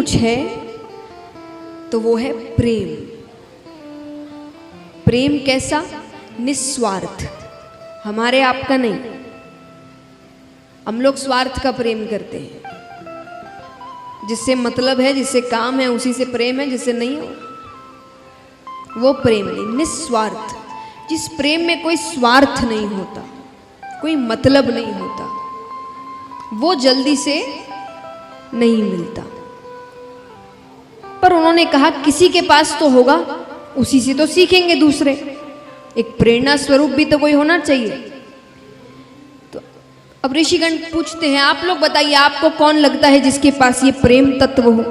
कुछ है तो वो है प्रेम। प्रेम कैसा? निस्वार्थ, हमारे आपका नहीं। हम लोग स्वार्थ का प्रेम करते हैं, जिससे मतलब है, जिससे काम है, उसी से प्रेम है, जिससे नहीं हो वो प्रेम नहीं। निस्वार्थ, जिस प्रेम में कोई स्वार्थ नहीं होता, कोई मतलब नहीं होता, वो जल्दी से नहीं मिलता। पर उन्होंने कहा किसी के पास तो होगा, उसी से तो सीखेंगे दूसरे। एक प्रेरणा स्वरूप भी तो कोई होना चाहिए। तो अब ऋषिगण पूछते हैं, आप लोग बताइए, आपको कौन लगता है जिसके पास ये प्रेम तत्व हो?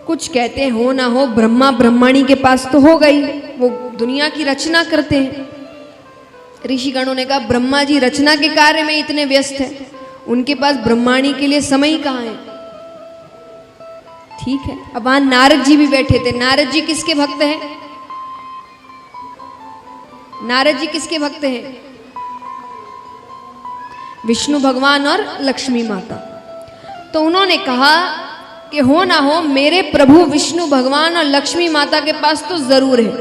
कुछ कहते हैं हो ना हो, ब्रह्मा ब्रह्माणी के पास तो होगा ही, वो दुनिया की रचना करते हैं। ऋषिगणों ने कहा ब्रह्मा जी रचना के कार्य में इतने व्यस्त हैं, उनके पास ब्रह्माणी के लिए समय ही कहाँ है। ठीक है, अब वहां नारद जी भी बैठे थे। नारद जी किसके भक्त हैं? नारद जी किसके भक्त हैं? विष्णु भगवान और लक्ष्मी माता। तो उन्होंने कहा कि हो ना हो, मेरे प्रभु विष्णु भगवान और लक्ष्मी माता के पास तो जरूर है।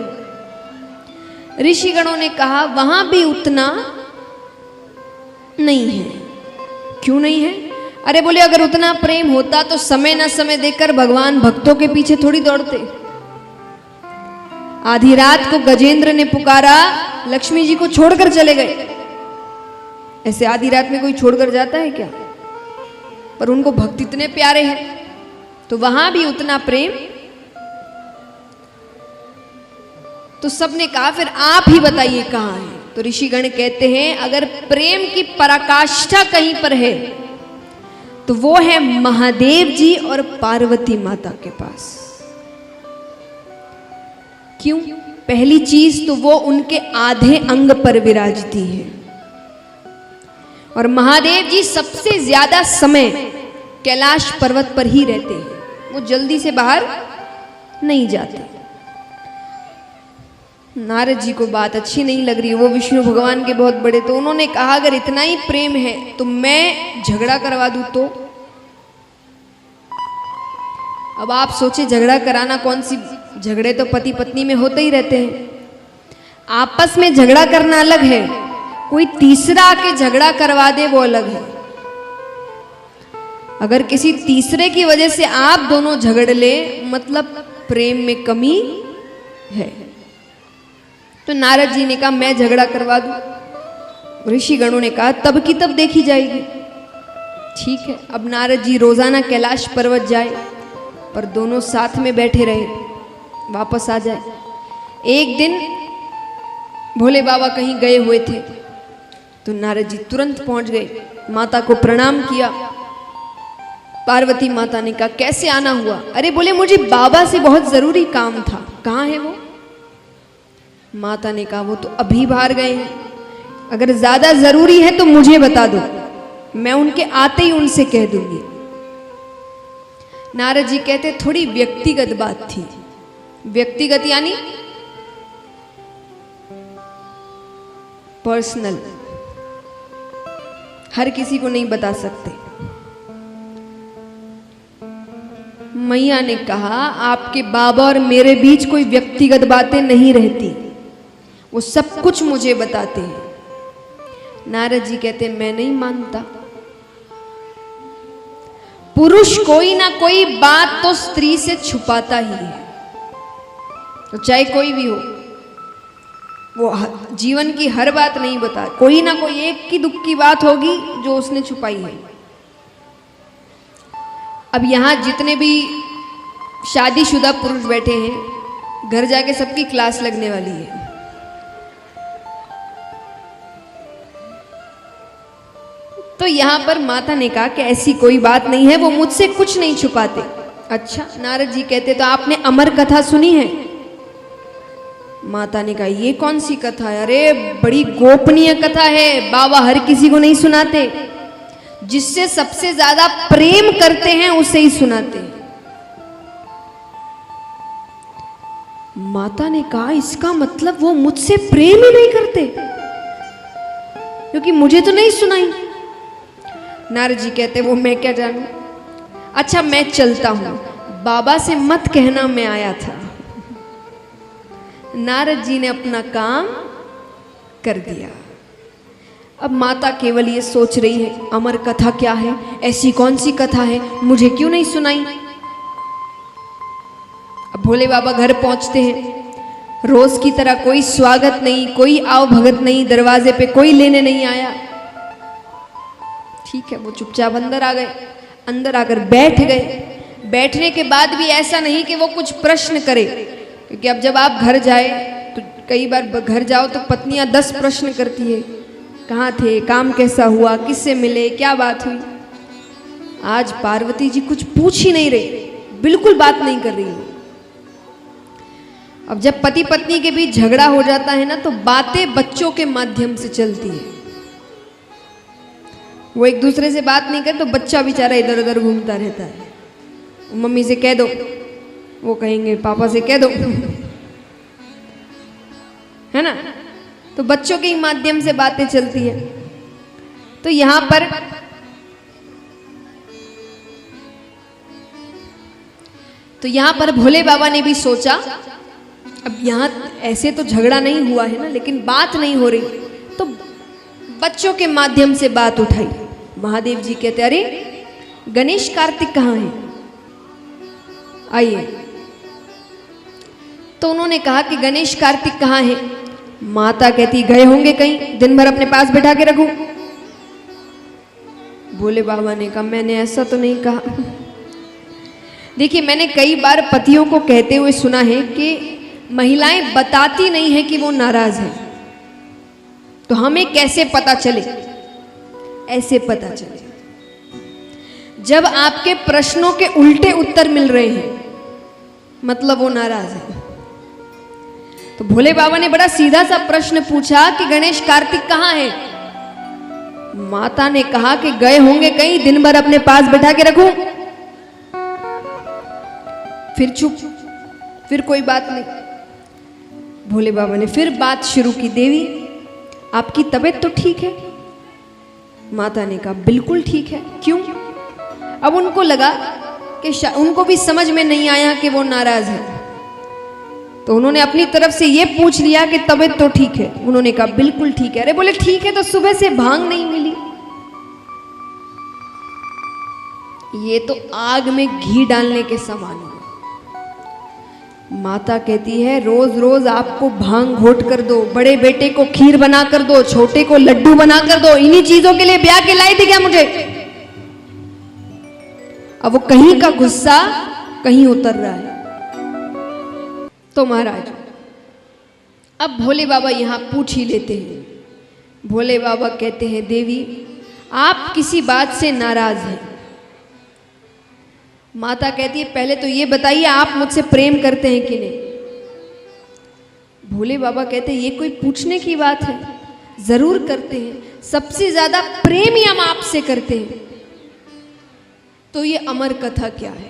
ऋषिगणों ने कहा वहां भी उतना नहीं है। क्यों नहीं है? अरे बोले, अगर उतना प्रेम होता तो समय न समय देकर भगवान भक्तों के पीछे थोड़ी दौड़ते। आधी रात को गजेंद्र ने पुकारा, लक्ष्मी जी को छोड़कर चले गए। ऐसे आधी रात में कोई छोड़कर जाता है क्या? पर उनको भक्त इतने प्यारे हैं, तो वहां भी उतना प्रेम। तो सबने कहा फिर आप ही बताइए कहां है? तो ऋषिगण कहते हैं अगर प्रेम की पराकाष्ठा कहीं पर है तो वो है महादेव जी और पार्वती माता के पास। क्यों? पहली चीज तो वो उनके आधे अंग पर विराजती है, और महादेव जी सबसे ज्यादा समय कैलाश पर्वत पर ही रहते हैं, वो जल्दी से बाहर नहीं जाते। नारद जी को बात अच्छी नहीं लग रही, वो विष्णु भगवान के बहुत बड़े, तो उन्होंने कहा अगर इतना ही प्रेम है तो मैं झगड़ा करवा दूं तो? अब आप सोचे झगड़ा कराना कौन सी, झगड़े तो पति पत्नी में होते ही रहते हैं। आपस में झगड़ा करना अलग है, कोई तीसरा आके झगड़ा करवा दे वो अलग है। अगर किसी तीसरे की वजह से आप दोनों झगड़ ले, मतलब प्रेम में कमी है। तो नारद जी ने कहा मैं झगड़ा करवा दूं। ऋषिगणों ने कहा तब की तब देखी जाएगी। ठीक है, अब नारद जी रोजाना कैलाश पर्वत जाए, पर दोनों साथ में बैठे रहे, वापस आ जाए। एक दिन भोले बाबा कहीं गए हुए थे, तो नारद जी तुरंत पहुंच गए, माता को प्रणाम किया। पार्वती माता ने कहा कैसे आना हुआ? अरे बोले मुझे बाबा से बहुत जरूरी काम था। कहाँ है वो? माता ने कहा वो तो अभी बाहर गए हैं, अगर ज्यादा जरूरी है तो मुझे बता दो, मैं उनके आते ही उनसे कह दूंगी। नारद जी कहते थोड़ी व्यक्तिगत बात थी। व्यक्तिगत यानी पर्सनल, हर किसी को नहीं बता सकते। मैया ने कहा आपके बाबा और मेरे बीच कोई व्यक्तिगत बातें नहीं रहती, वो सब कुछ मुझे बताते हैं। नारद जी कहते मैं नहीं मानता। पुरुष कोई ना कोई बात तो स्त्री से छुपाता ही है, तो चाहे कोई भी हो, वो जीवन की हर बात नहीं बता, कोई ना कोई एक की दुख की बात होगी जो उसने छुपाई है। अब यहां जितने भी शादीशुदा पुरुष बैठे हैं, घर जाके सबकी क्लास लगने वाली है। तो यहां पर माता ने कहा कि ऐसी कोई बात नहीं है, वो मुझसे कुछ नहीं छुपाते। अच्छा, नारद जी कहते तो आपने अमर कथा सुनी है? माता ने कहा ये कौन सी कथा है? अरे बड़ी गोपनीय कथा है, बाबा हर किसी को नहीं सुनाते, जिससे सबसे ज्यादा प्रेम करते हैं उसे ही सुनाते हैं। माता ने कहा इसका मतलब वो मुझसे प्रेम ही नहीं करते, क्योंकि मुझे तो नहीं सुनाई। नारद जी कहते वो मैं क्या जानूं, अच्छा मैं चलता हूं, बाबा से मत कहना मैं आया था। नारद जी ने अपना काम कर दिया। अब माता केवल ये सोच रही है, अमर कथा क्या है, ऐसी कौन सी कथा है, मुझे क्यों नहीं सुनाई। अब भोले बाबा घर पहुंचते हैं, रोज की तरह कोई स्वागत नहीं, कोई आव भगत नहीं, दरवाजे पे कोई लेने नहीं आया। ठीक है, वो चुपचाप अंदर आ गए। अंदर आकर बैठ गए। बैठने के बाद भी ऐसा नहीं कि वो कुछ प्रश्न करे, क्योंकि अब जब आप घर जाए तो कई बार घर जाओ तो पत्नियां 10 प्रश्न करती है, कहाँ थे, काम कैसा हुआ, किससे मिले, क्या बात हुई। आज पार्वती जी कुछ पूछ ही नहीं रही, बिल्कुल बात नहीं कर रही। अब जब पति पत्नी के बीच झगड़ा हो जाता है ना, तो बातें बच्चों के माध्यम से चलती है। वो एक दूसरे से बात नहीं कर तो बच्चा बेचारा इधर उधर घूमता रहता है। मम्मी से कह दो, वो कहेंगे पापा से कह दो, है ना। तो बच्चों के ही माध्यम से बातें चलती है। तो यहां पर भोले बाबा ने भी सोचा, अब यहां ऐसे तो झगड़ा नहीं हुआ है ना, लेकिन बात नहीं हो रही, तो बच्चों के माध्यम से बात उठाई। महादेव जी कहते, अरे गणेश कार्तिक कहाँ हैं, आइए। तो उन्होंने कहा कि गणेश कार्तिक कहाँ हैं। माता कहती, गए होंगे कहीं, दिन भर अपने पास बैठा के रखूं। भोले बाबा ने कहा, मैंने ऐसा तो नहीं कहा। देखिए, मैंने कई बार पतियों को कहते हुए सुना है कि महिलाएं बताती नहीं है कि वो नाराज है, तो हमें कैसे पता चले। ऐसे पता चले जब आपके प्रश्नों के उल्टे उत्तर मिल रहे हैं, मतलब वो नाराज है। तो भोले बाबा ने बड़ा सीधा सा प्रश्न पूछा कि गणेश कार्तिक कहाँ है। माता ने कहा कि गए होंगे कहीं, दिन भर अपने पास बैठा के रखूं। फिर चुप, फिर कोई बात नहीं। भोले बाबा ने फिर बात शुरू की, देवी आपकी तबीयत तो ठीक है। माता ने कहा, बिल्कुल ठीक है, क्यों। अब उनको लगा कि उनको भी समझ में नहीं आया कि वो नाराज है, तो उन्होंने अपनी तरफ से ये पूछ लिया कि तबीयत तो ठीक है। उन्होंने कहा, बिल्कुल ठीक है। अरे बोले, ठीक है तो सुबह से भांग नहीं मिली। ये तो आग में घी डालने के समान है। माता कहती है, रोज रोज आपको भांग घोट कर दो, बड़े बेटे को खीर बना कर दो, छोटे को लड्डू बना कर दो, इन्हीं चीजों के लिए ब्याह के लाई थी क्या मुझे। अब वो कहीं का गुस्सा कहीं उतर रहा है। तो महाराज, अब भोले बाबा यहां पूछ ही लेते हैं। भोले बाबा कहते हैं, देवी आप किसी बात से नाराज हैं। माता कहती है, पहले तो ये बताइए आप मुझसे प्रेम करते हैं कि नहीं। भोले बाबा कहते हैं, ये कोई पूछने की बात है, जरूर करते हैं, सबसे ज्यादा प्रेम ही हम आपसे करते हैं। तो ये अमर कथा क्या है।